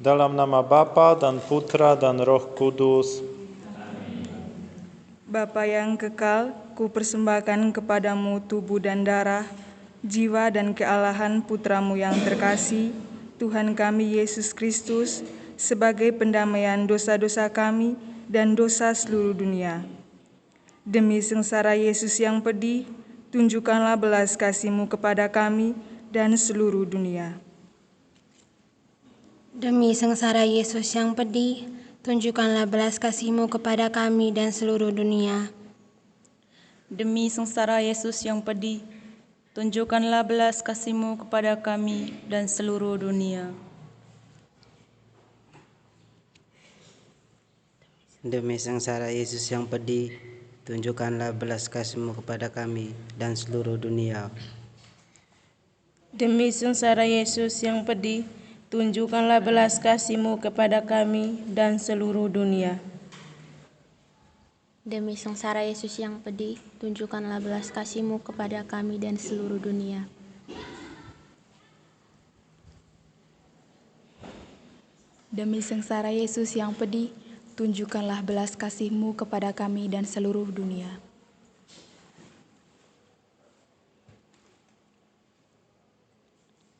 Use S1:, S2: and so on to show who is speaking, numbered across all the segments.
S1: Dalam nama Bapa dan Putra dan Roh Kudus.
S2: Bapa yang kekal, ku persembahkan kepadamu tubuh dan darah, jiwa dan kealahan Putramu yang terkasih, Tuhan kami Yesus Kristus, sebagai pendamaian dosa-dosa kami dan dosa seluruh dunia. Demi sengsara Yesus yang pedih, tunjukkanlah belas kasih-Mu kepada kami dan seluruh dunia.
S3: Demi sengsara Yesus yang pedih, tunjukkanlah belas kasih-Mu kepada kami dan seluruh dunia.
S4: Demi sengsara Yesus yang pedih, tunjukkanlah belas kasih-Mu kepada kami dan seluruh dunia.
S5: Demi sengsara Yesus yang pedih, tunjukkanlah belas kasih-Mu kepada kami dan seluruh dunia.
S4: Demi sengsara Yesus yang pedih, tunjukkanlah belas kasih-Mu kepada kami dan seluruh dunia.
S3: Demi sengsara Yesus yang pedih, tunjukkanlah belas kasih-Mu kepada kami dan seluruh dunia.
S6: Demi sengsara Yesus yang pedih, tunjukkanlah belas kasih-Mu kepada kami dan seluruh dunia.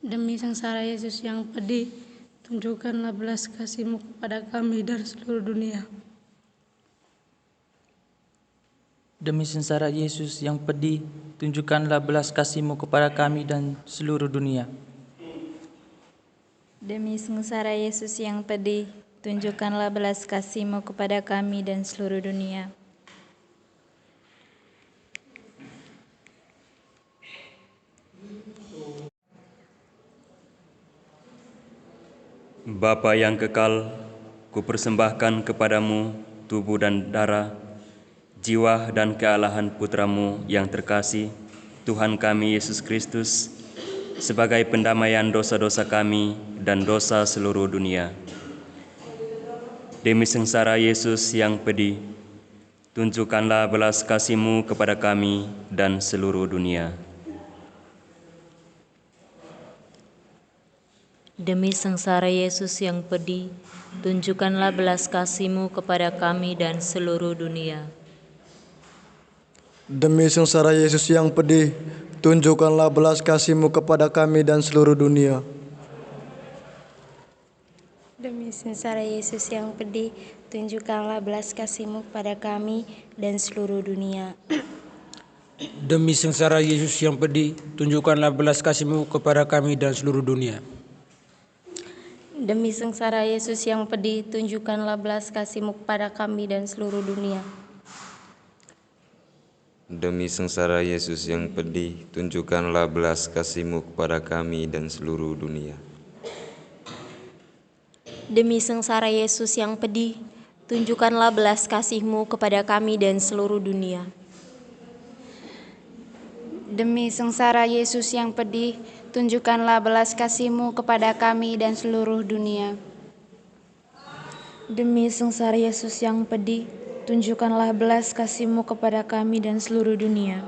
S7: Demi sengsara Yesus yang pedih, tunjukkanlah belas kasih-Mu kepada kami dan seluruh dunia.
S8: Demi sengsara Yesus yang pedih, tunjukkanlah belas kasih-Mu kepada kami dan seluruh dunia.
S9: Demi sengsara Yesus yang pedih, tunjukkanlah belas kasih-Mu kepada kami dan seluruh dunia.
S10: Bapa yang kekal, kupersembahkan kepadamu tubuh dan darah, jiwa dan kealahan Putramu yang terkasih, Tuhan kami Yesus Kristus, sebagai pendamaian dosa-dosa kami dan dosa seluruh dunia. Demi sengsara Yesus yang pedih, tunjukkanlah belas kasih-Mu kepada kami dan seluruh dunia.
S9: Demi sengsara Yesus yang pedih, tunjukkanlah belas kasih-Mu kepada kami dan seluruh dunia.
S11: Demi sengsara Yesus yang pedih, tunjukkanlah belas kasih-Mu kepada kami dan seluruh dunia.
S3: Demi sengsara Yesus yang pedih, tunjukkanlah belas kasih-Mu kepada kami dan seluruh dunia.
S12: Demi sengsara Yesus yang pedih, tunjukkanlah belas kasih-Mu kepada kami dan seluruh dunia.
S3: Demi sengsara Yesus yang pedih, tunjukkanlah belas kasih-Mu kepada kami dan seluruh dunia.
S13: Demi sengsara Yesus yang pedih, tunjukkanlah belas kasih-Mu kepada kami dan seluruh dunia.
S3: Demi sengsara Yesus yang pedih, tunjukkanlah belas kasih-Mu kepada kami dan seluruh dunia.
S14: Demi sengsara Yesus yang pedih, tunjukkanlah belas kasih-Mu kepada kami dan seluruh dunia.
S6: Demi sengsara Yesus yang pedih, tunjukkanlah belas kasih-Mu kepada kami dan seluruh dunia.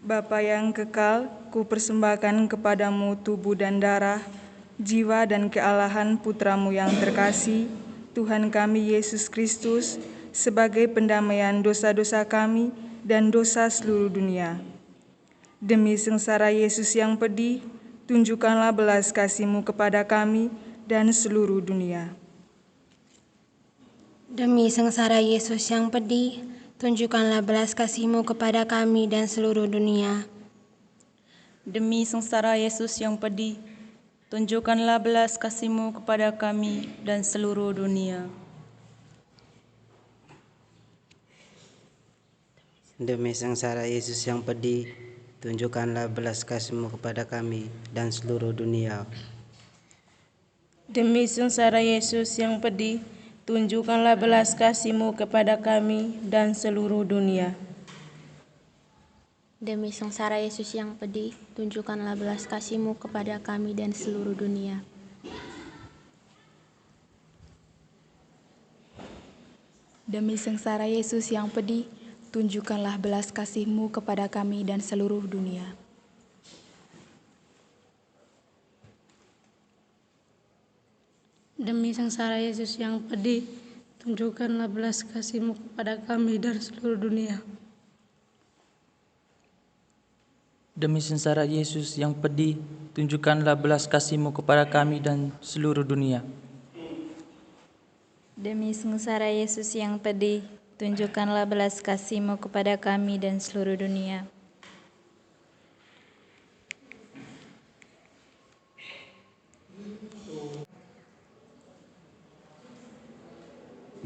S2: Bapa yang kekal, ku persembahkan kepadamu tubuh dan darah, jiwa dan kealahan Putramu yang terkasih, Tuhan kami Yesus Kristus, sebagai pendamaian dosa-dosa kami dan dosa seluruh dunia. Demi sengsara Yesus yang pedih, tunjukkanlah belas kasih-Mu kepada kami dan seluruh dunia.
S3: Demi sengsara Yesus yang pedih, tunjukkanlah belas kasih-Mu kepada kami dan seluruh dunia.
S4: Demi sengsara Yesus yang pedih, tunjukkanlah belas kasih-Mu kepada kami dan seluruh dunia.
S5: Demi sengsara Yesus yang pedih, tunjukkanlah belas kasih-Mu kepada kami dan seluruh dunia.
S4: Demi sengsara Yesus yang pedih, tunjukkanlah belas kasih-Mu kepada kami dan seluruh dunia.
S3: Demi sengsara Yesus yang pedih, tunjukkanlah belas kasih-Mu kepada kami dan seluruh dunia.
S6: Demi sengsara Yesus yang pedih, tunjukkanlah belas kasih-Mu kepada kami dan seluruh dunia.
S7: Demi sengsara Yesus yang pedih, tunjukkanlah belas kasih-Mu kepada kami dan seluruh dunia.
S8: Demi sengsara Yesus yang pedih, tunjukkanlah belas kasih-Mu kepada kami dan seluruh dunia.
S3: Demi sengsara Yesus yang pedih, tunjukkanlah belas kasih-Mu kepada kami dan seluruh dunia.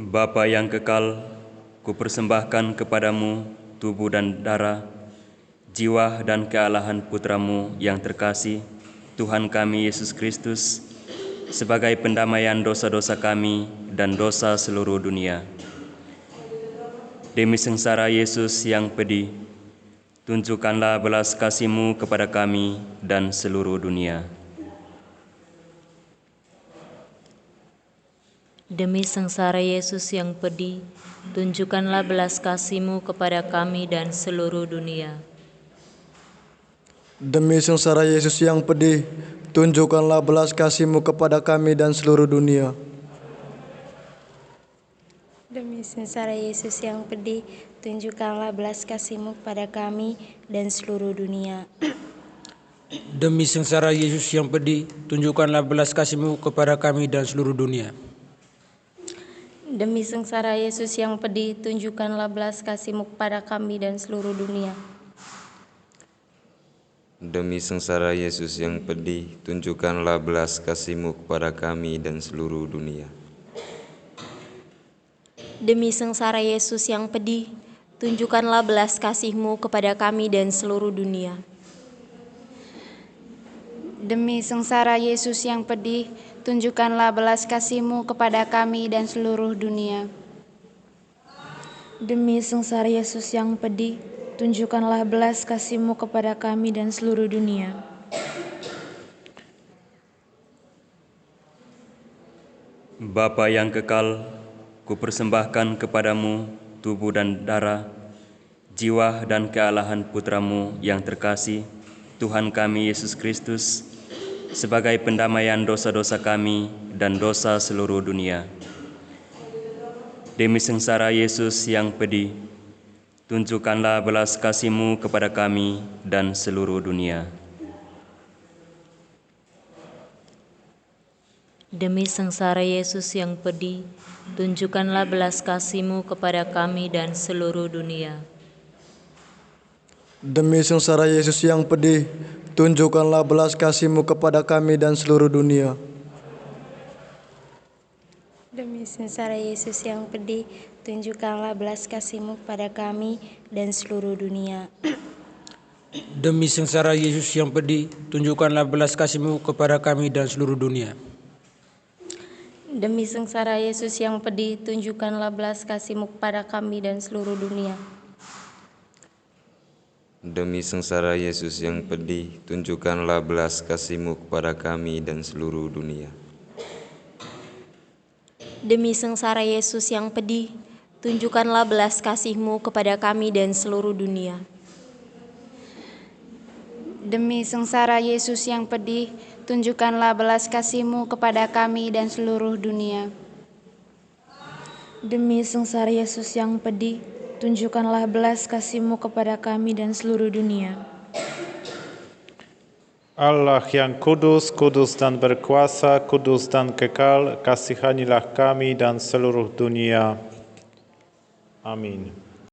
S10: Bapa yang kekal, kupersembahkan kepadamu tubuh dan darah, jiwa dan kealahan Putra-Mu yang terkasih, Tuhan kami Yesus Kristus, sebagai pendamaian dosa-dosa kami dan dosa seluruh dunia. Demi sengsara Yesus yang pedih, tunjukkanlah belas kasih-Mu kepada kami dan seluruh dunia.
S9: Demi sengsara Yesus yang pedih, tunjukkanlah belas kasih-Mu kepada kami dan seluruh dunia.
S11: Demi sengsara Yesus yang pedih, tunjukkanlah belas kasih-Mu kepada kami dan seluruh dunia.
S3: Demi sengsara Yesus yang pedih, tunjukkanlah belas kasih-Mu kepada kami dan seluruh dunia.
S12: Demi sengsara Yesus yang pedih, tunjukkanlah belas kasih-Mu kepada kami dan seluruh dunia.
S3: Demi sengsara Yesus yang pedih, tunjukkanlah belas kasih-Mu kepada kami dan seluruh dunia.
S13: Demi sengsara Yesus yang pedih, tunjukkanlah belas kasih-Mu kepada kami dan seluruh dunia.
S3: Demi sengsara Yesus yang pedih, tunjukkanlah belas kasih-Mu kepada kami dan seluruh dunia.
S14: Demi sengsara Yesus yang pedih, tunjukkanlah belas kasih-Mu kepada kami dan seluruh dunia.
S6: Demi sengsara Yesus yang pedih, tunjukkanlah belas kasih-Mu kepada kami dan seluruh dunia.
S10: Bapa yang kekal, kupersembahkan kepadamu tubuh dan darah, jiwa dan kealahan Putra-Mu yang terkasih, Tuhan kami Yesus Kristus, sebagai pendamaian dosa-dosa kami dan dosa seluruh dunia. Demi sengsara Yesus yang pedih, tunjukkanlah belas kasih-Mu kepada kami dan seluruh dunia.
S9: Demi sengsara Yesus yang pedih, tunjukkanlah belas kasih-Mu kepada kami dan seluruh dunia.
S11: Demi sengsara Yesus yang pedih, tunjukkanlah belas kasih-Mu kepada kami dan seluruh dunia.
S3: Demi sengsara Yesus yang pedih, tunjukkanlah belas kasih-Mu kepada kami dan seluruh dunia.
S12: Demi sengsara Yesus yang pedih, tunjukkanlah belas kasih-Mu kepada kami dan seluruh dunia.
S3: Demi sengsara Yesus yang pedih, tunjukkanlah belas kasih-Mu kepada kami dan seluruh dunia.
S13: Demi sengsara Yesus yang pedih, tunjukkanlah belas kasih-Mu kepada kami dan seluruh dunia.
S3: Demi sengsara Yesus yang pedih, tunjukkanlah belas kasih-Mu kepada kami dan seluruh dunia.
S14: Demi sengsara Yesus yang pedih, tunjukkanlah belas kasih-Mu kepada kami dan seluruh dunia.
S6: Demi sengsara Yesus yang pedih, tunjukkanlah belas kasih-Mu kepada kami dan seluruh dunia.
S1: Allah yang kudus, kudus dan berkuasa, kudus dan kekal, kasihanilah kami dan seluruh dunia. Amin.